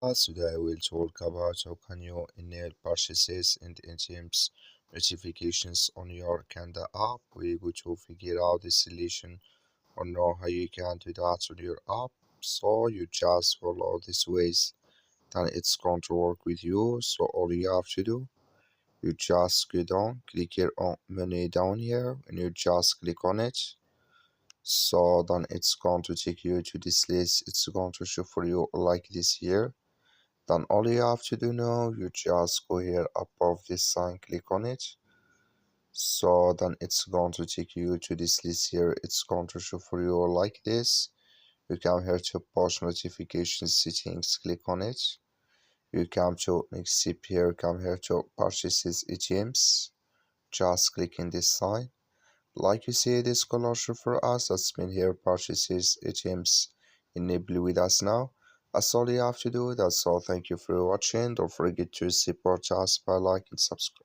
Today we'll talk about how can you enable purchases and ATMs notifications on your Qanda app. We're going to figure out the solution or know how you can do that on your app. So you just follow these ways, then it's going to work with you. So all you have to do, you just go down, click here on menu down here, and you just click on it. So then it's going to take you to this list. It's going to show for you like this here. Then all you have to do now, you just go here above this sign, click on it. So then it's going to take you to this list here. It's going to show for you like this. You come here to push notification settings, click on it. You come to next step here, come here to purchases ATMs. Just click in this sign. Like you see, this color show for us. That's been here purchases ATMs enable with us now. That's all you have to do. That's all. Thank you for watching. Don't forget to support us by like and subscribe.